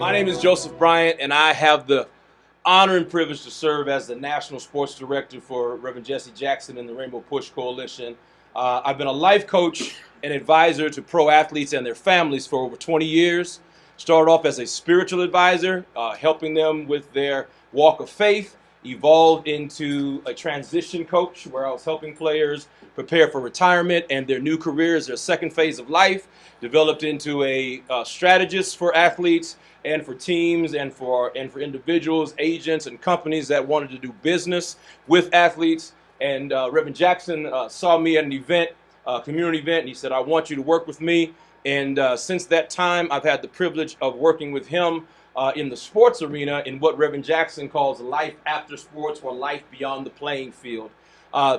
My name is Joseph Bryant, and I have the honor and privilege to serve as the National Sports Director for Reverend Jesse Jackson and the Rainbow Push Coalition. I've been a life coach and advisor to pro athletes and their families for over 20 years. Started off as a spiritual advisor, helping them with their walk of faith. Evolved into a transition coach where I was helping players prepare for retirement and their new careers, their second phase of life. Developed into a strategist for athletes and for teams and for individuals, agents, and companies that wanted to do business with athletes. And Reverend Jackson saw me at an event, a community event, and he said, "I want you to work with me." And since that time, I've had the privilege of working with him in the sports arena in what Reverend Jackson calls life after sports or life beyond the playing field.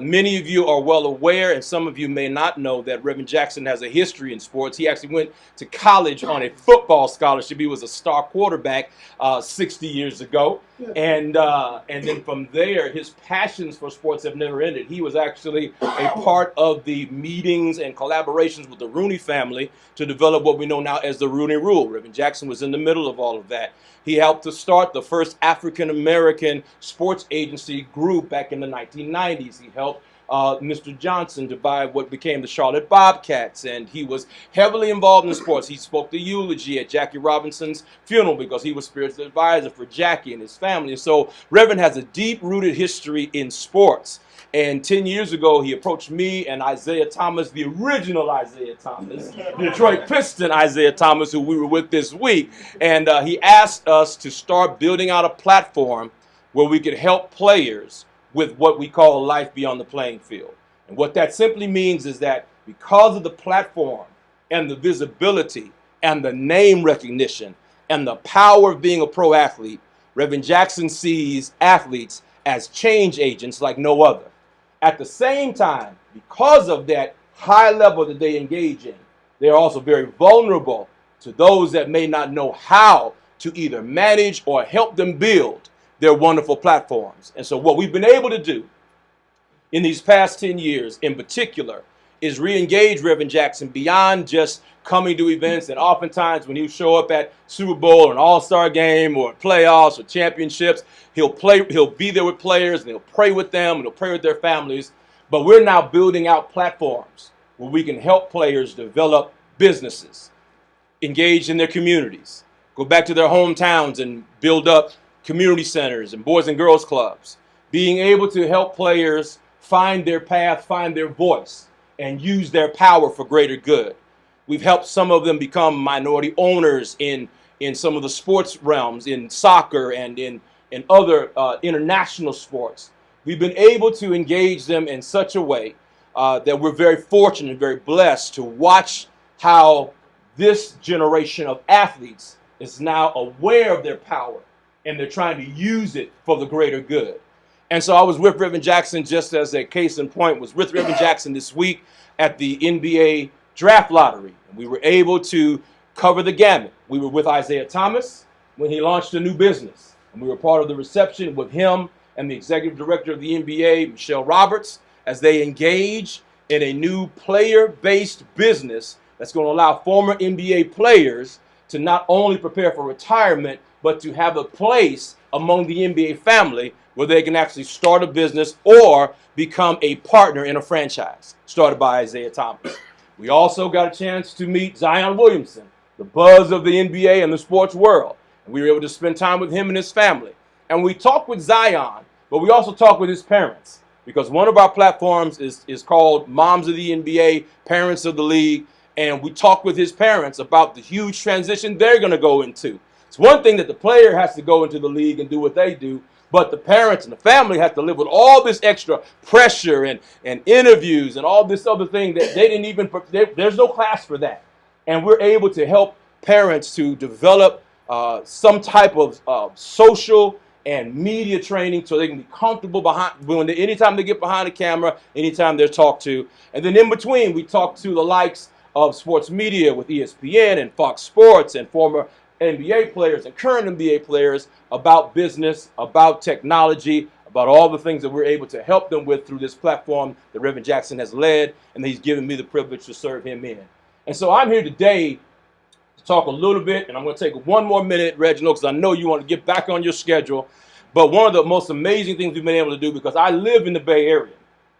Many of you are well aware, and some of you may not know, that Reverend Jackson has a history in sports. He actually went to college on a football scholarship. He was a star quarterback 60 years ago. And then from there, his passions for sports have never ended. He was actually a part of the meetings and collaborations with the Rooney family to develop what we know now as the Rooney Rule. Reverend Jackson was in the middle of all of that. He helped to start the first African-American sports agency group back in the 1990s. He helped Mr. Johnson to buy what became the Charlotte Bobcats, and he was heavily involved in sports. He spoke the eulogy at Jackie Robinson's funeral because he was spiritual advisor for Jackie and his family. And so Reverend has a deep-rooted history in sports. And 10 years ago, he approached me and Isaiah Thomas, the original Isaiah Thomas, Detroit Piston Isaiah Thomas, who we were with this week. And he asked us to start building out a platform where we could help players with what we call life beyond the playing field. And what that simply means is that because of the platform and the visibility and the name recognition and the power of being a pro athlete, Reverend Jackson sees athletes as change agents like no other. At the same time, because of that high level that they engage in, they are also very vulnerable to those that may not know how to either manage or help them build their wonderful platforms. And so what we've been able to do in these past 10 years in particular is re-engage Reverend Jackson beyond just coming to events. And oftentimes when he'll show up at Super Bowl or an All-Star game or playoffs or championships, he'll be there with players and he'll pray with them and he'll pray with their families. But we're now building out platforms where we can help players develop businesses, engage in their communities, go back to their hometowns and build up community centers and boys and girls clubs, being able to help players find their path, find their voice, and use their power for greater good. We've helped some of them become minority owners in some of the sports realms, in soccer and in other international sports. We've been able to engage them in such a way that we're very fortunate and very blessed to watch how this generation of athletes is now aware of their power and they're trying to use it for the greater good. And so I was with Reverend Jackson, just as a case in point, was with Reverend Jackson this week at the NBA draft lottery. And we were able to cover the gamut. We were with Isaiah Thomas when he launched a new business. And we were part of the reception with him and the executive director of the NBA, Michelle Roberts, as they engage in a new player-based business that's going to allow former NBA players to not only prepare for retirement, but to have a place among the NBA family where they can actually start a business or become a partner in a franchise started by Isaiah Thomas. We also got a chance to meet Zion Williamson, the buzz of the NBA and the sports world. And we were able to spend time with him and his family. And we talked with Zion, but we also talked with his parents, because one of our platforms is called Moms of the NBA, Parents of the League. And we talked with his parents about the huge transition they're going to go into. It's one thing that the player has to go into the league and do what they do, but the parents and the family have to live with all this extra pressure and interviews and all this other thing that they didn't even, there's no class for that. And we're able to help parents to develop some type of social and media training so they can be comfortable anytime they get behind the camera, anytime they're talked to. And then in between, we talk to the likes of sports media with ESPN and Fox Sports and former NBA players and current NBA players about business, about technology, about all the things that we're able to help them with through this platform that Reverend Jackson has led and that he's given me the privilege to serve him in. And so I'm here today to talk a little bit, and I'm going to take 1 more minute, Reginald, because I know you want to get back on your schedule. But one of the most amazing things we've been able to do, because I live in the Bay Area,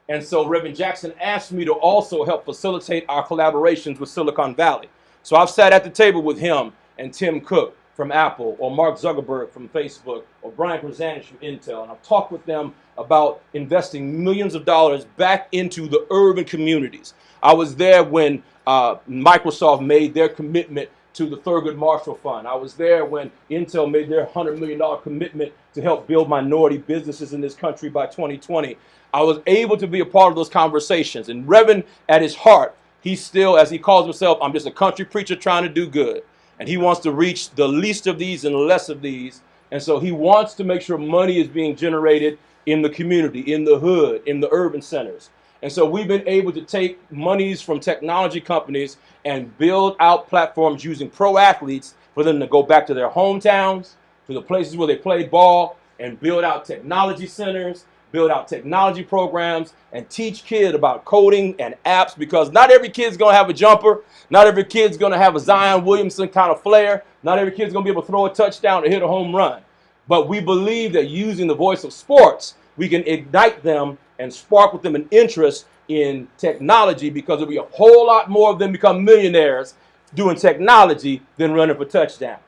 and so Reverend Jackson asked me to also help facilitate our collaborations with Silicon Valley. So I've sat at the table with him and Tim Cook from Apple, or Mark Zuckerberg from Facebook, or Bryant from Intel, and I've talked with them about investing millions of dollars back into the urban communities. I was there when Microsoft made their commitment to the Thurgood Marshall Fund. I was there when Intel made their $100 million commitment to help build minority businesses in this country by 2020. I was able to be a part of those conversations. And Reverend, at his heart, he's still, as he calls himself, I'm just a country preacher trying to do good. And he wants to reach the least of these and less of these. And so he wants to make sure money is being generated in the community, in the hood, in the urban centers. And so we've been able to take monies from technology companies and build out platforms using pro athletes for them to go back to their hometowns, to the places where they play ball, and build out technology centers, build out technology programs, and teach kids about coding and apps, because not every kid's going to have a jumper. Not every kid's going to have a Zion Williamson kind of flair. Not every kid's going to be able to throw a touchdown or hit a home run. But we believe that using the voice of sports, we can ignite them and spark with them an interest in technology, because there'll be a whole lot more of them become millionaires doing technology than running for touchdowns.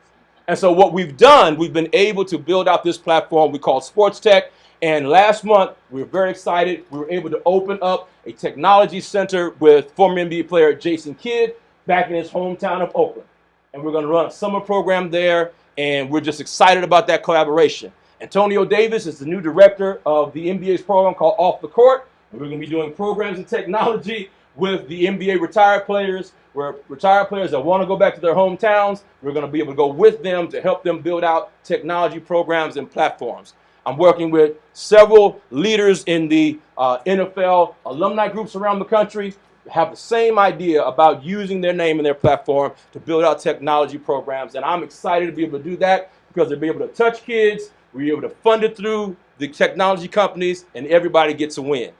And so what we've done, we've been able to build out this platform we call Sports Tech. And last month, we were very excited. We were able to open up a technology center with former NBA player Jason Kidd back in his hometown of Oakland. And we're going to run a summer program there, and we're just excited about that collaboration. Antonio Davis is the new director of the NBA's program called Off the Court. And we're going to be doing programs in technology with the NBA retired players, where retired players that want to go back to their hometowns, we're going to be able to go with them to help them build out technology programs and platforms. I'm working with several leaders in the NFL alumni groups around the country who have the same idea about using their name and their platform to build out technology programs. And I'm excited to be able to do that, because they'll be able to touch kids, we'll be able to fund it through the technology companies, and everybody gets a win.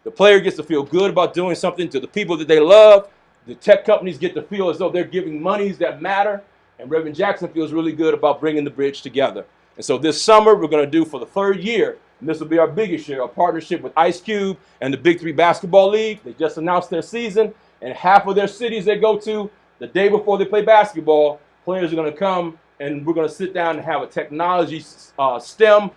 The player gets to feel good about doing something to the people that they love. The tech companies get to feel as though they're giving monies that matter. And Reverend Jackson feels really good about bringing the bridge together. And so this summer, we're going to do, for the 3rd year, and this will be our biggest year, a partnership with Ice Cube and the Big 3 Basketball League. They just announced their season, and half of their cities they go to, the day before they play basketball, players are going to come, and we're going to sit down and have a technology STEM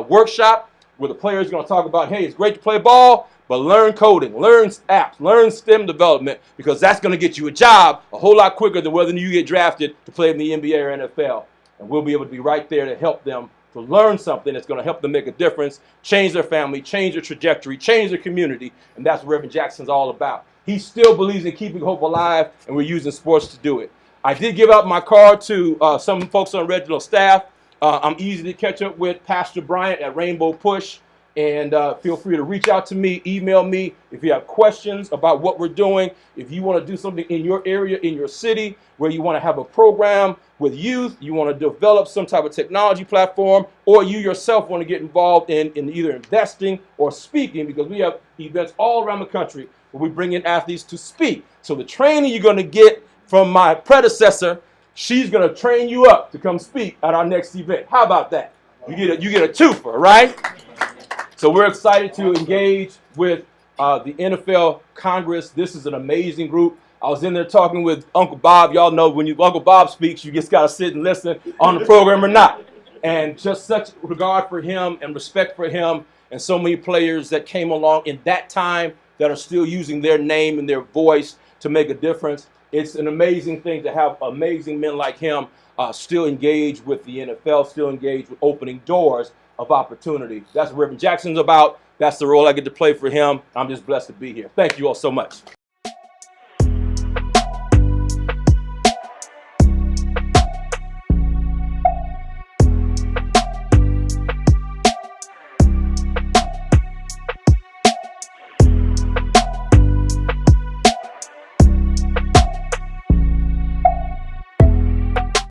workshop where the players are going to talk about, hey, it's great to play ball, but learn coding, learn apps, learn STEM development, because that's going to get you a job a whole lot quicker than whether you get drafted to play in the NBA or NFL. And we'll be able to be right there to help them to learn something that's going to help them make a difference, change their family, change their trajectory, change their community. And that's what Reverend Jackson's all about. He still believes in keeping hope alive, and we're using sports to do it. I did give out my card to some folks on Reginald's staff. I'm easy to catch up with, Pastor Bryant at Rainbow Push. And feel free to reach out to me, email me if you have questions about what we're doing. If you want to do something in your area, in your city, where you want to have a program with youth, you want to develop some type of technology platform, or you yourself want to get involved in either investing or speaking, because we have events all around the country where we bring in athletes to speak. So the training you're going to get from my predecessor, she's going to train you up to come speak at our next event. How about that? You get a twofer, right? So we're excited to engage with the NFL Congress. This is an amazing group. I was in there talking with Uncle Bob. Y'all know when Uncle Bob speaks, you just got to sit and listen on the program or not. And just such regard for him and respect for him, and so many players that came along in that time that are still using their name and their voice to make a difference. It's an amazing thing to have amazing men like him still engaged with the NFL, still engaged with opening doors of opportunity. That's what Reverend Jackson's about. That's the role I get to play for him. I'm just blessed to be here. Thank you all so much.